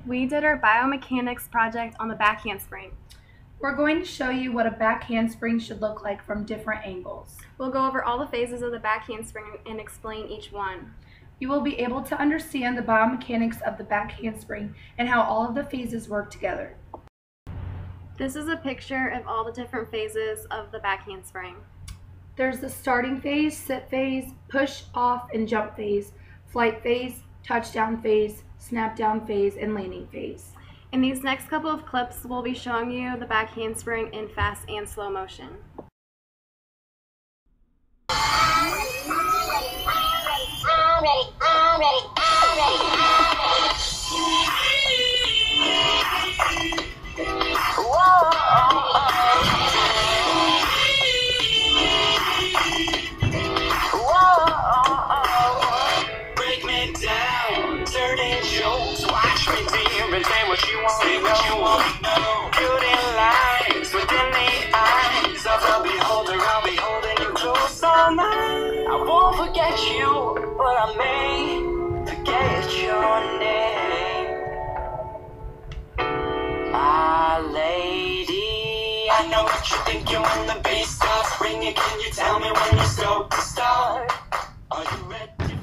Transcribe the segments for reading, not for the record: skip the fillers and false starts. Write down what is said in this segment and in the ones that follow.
We did our biomechanics project on the back handspring. We're going to show you what a back handspring should look like from different angles. We'll go over all the phases of the back handspring and explain each one. You will be able to understand the biomechanics of the back handspring and how all of the phases work together. This is a picture of all the different phases of the back handspring. There's the starting phase, sit phase, push off and jump phase, flight phase, touchdown phase, snap down phase, and landing phase. In these next couple of clips, we'll be showing you the back handspring in fast and slow motion. Say what you want to know. Beauty lies within the eyes of the beholder. I'll be holding you close all night. I won't forget you, but I may forget your name. My lady, I know what you're thinking when the bass starts ringing. Can you tell me when you scope to start? Are you ready?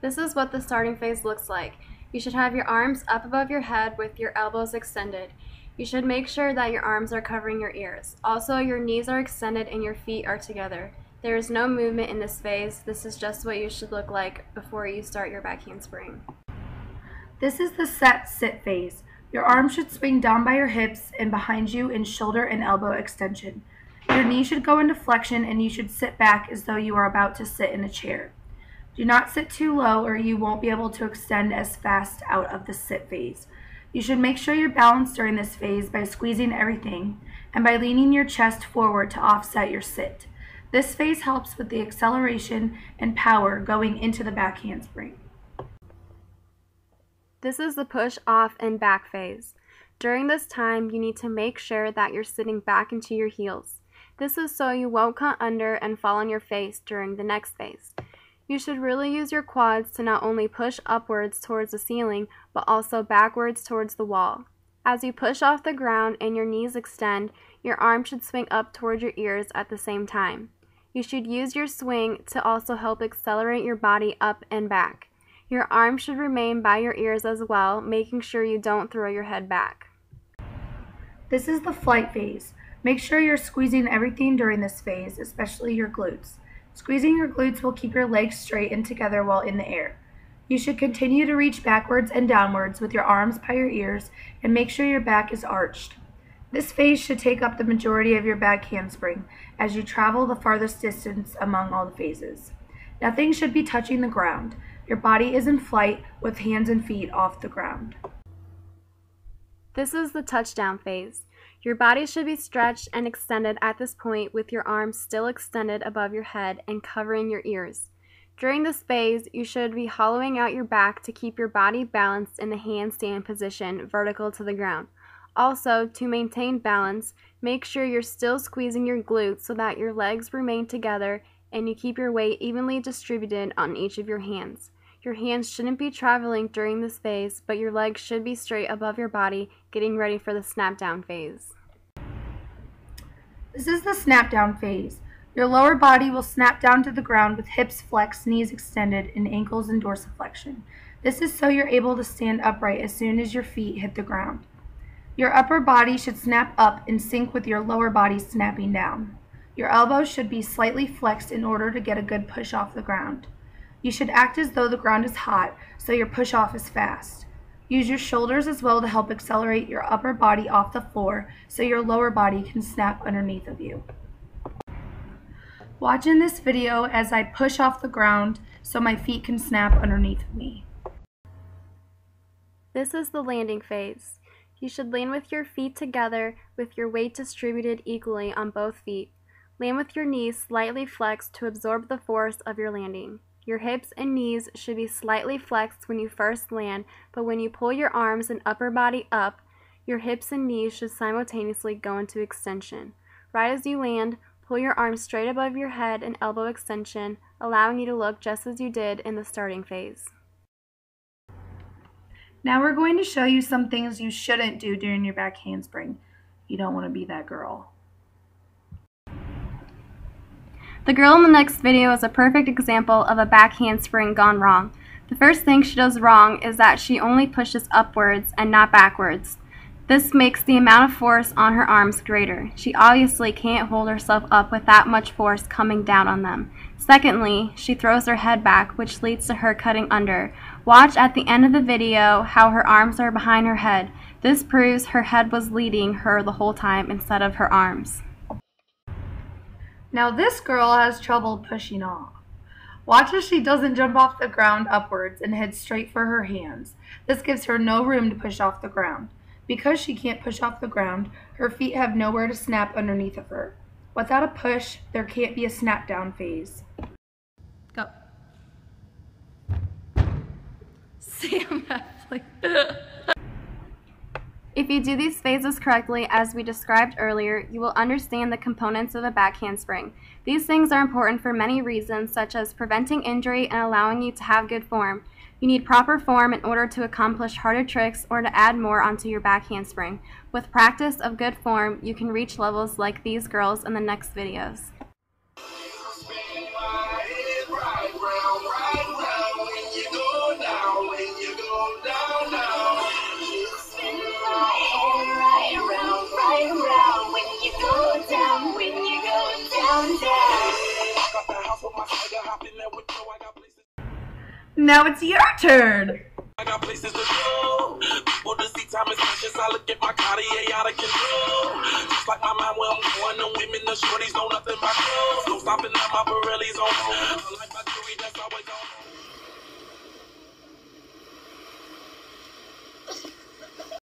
This is what the starting phase looks like. You should have your arms up above your head with your elbows extended. You should make sure that your arms are covering your ears. Also, your knees are extended and your feet are together. There is no movement in this phase. This is just what you should look like before you start your back handspring. This is the set sit phase. Your arms should swing down by your hips and behind you in shoulder and elbow extension. Your knee should go into flexion and you should sit back as though you are about to sit in a chair. Do not sit too low or you won't be able to extend as fast out of the sit phase. You should make sure you're balanced during this phase by squeezing everything and by leaning your chest forward to offset your sit. This phase helps with the acceleration and power going into the back handspring. This is the push off and back phase. During this time, you need to make sure that you're sitting back into your heels. This is so you won't cut under and fall on your face during the next phase. You should really use your quads to not only push upwards towards the ceiling, but also backwards towards the wall. As you push off the ground and your knees extend, your arms should swing up towards your ears at the same time. You should use your swing to also help accelerate your body up and back. Your arms should remain by your ears as well, making sure you don't throw your head back. This is the flight phase. Make sure you're squeezing everything during this phase, especially your glutes. Squeezing your glutes will keep your legs straight and together while in the air. You should continue to reach backwards and downwards with your arms by your ears and make sure your back is arched. This phase should take up the majority of your back handspring as you travel the farthest distance among all the phases. Nothing should be touching the ground. Your body is in flight with hands and feet off the ground. This is the touchdown phase. Your body should be stretched and extended at this point with your arms still extended above your head and covering your ears. During this phase, you should be hollowing out your back to keep your body balanced in the handstand position vertical to the ground. Also, to maintain balance, make sure you're still squeezing your glutes so that your legs remain together and you keep your weight evenly distributed on each of your hands. Your hands shouldn't be traveling during this phase, but your legs should be straight above your body, getting ready for the snap down phase. This is the snap down phase. Your lower body will snap down to the ground with hips flexed, knees extended, and ankles in dorsiflexion. This is so you're able to stand upright as soon as your feet hit the ground. Your upper body should snap up in sync with your lower body snapping down. Your elbows should be slightly flexed in order to get a good push off the ground. You should act as though the ground is hot, so your push off is fast. Use your shoulders as well to help accelerate your upper body off the floor so your lower body can snap underneath of you. Watch in this video as I push off the ground so my feet can snap underneath of me. This is the landing phase. You should land with your feet together with your weight distributed equally on both feet. Land with your knees slightly flexed to absorb the force of your landing. Your hips and knees should be slightly flexed when you first land, but when you pull your arms and upper body up, your hips and knees should simultaneously go into extension. Right as you land, pull your arms straight above your head and elbow extension, allowing you to look just as you did in the starting phase. Now we're going to show you some things you shouldn't do during your back handspring. You don't want to be that girl. The girl in the next video is a perfect example of a back handspring gone wrong. The first thing she does wrong is that she only pushes upwards and not backwards. This makes the amount of force on her arms greater. She obviously can't hold herself up with that much force coming down on them. Secondly, she throws her head back, which leads to her cutting under. Watch at the end of the video how her arms are behind her head. This proves her head was leading her the whole time instead of her arms. Now this girl has trouble pushing off. Watch as she doesn't jump off the ground upwards and head straight for her hands. This gives her no room to push off the ground. Because she can't push off the ground, her feet have nowhere to snap underneath of her. Without a push, there can't be a snap down phase. Go. Sam Hefley. If you do these phases correctly, as we described earlier, you will understand the components of a back handspring. These things are important for many reasons, such as preventing injury and allowing you to have good form. You need proper form in order to accomplish harder tricks or to add more onto your back handspring. With practice of good form, you can reach levels like these girls in the next videos. Now it's your turn. I got places to go. People to see time is precious. I look at my Cartier out of control. Just like my mind where I'm going, the women, the shorties don't